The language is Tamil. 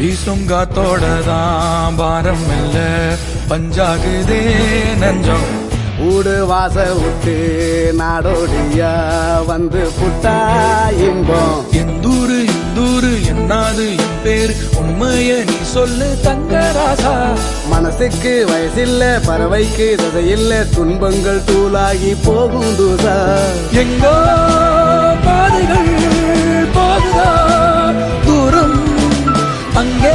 வீசும் காத்தோடதான் பாரம் இல்ல பஞ்சாகுதே நஞ்சம். ஊடு வாச விட்டு நாடோடியா வந்து புட்டா இன்பம். எந்தூரு இந்தூரு என்னாது என் பேரு உண்மைய நீ சொல்லு தங்கராசா. மனசுக்கு வயசில்ல பறவைக்கு ததையில்ல துன்பங்கள் தூளாகி போகும் தூசா. எங்கோ பாதைகள் போகுதா தூரம் அங்கே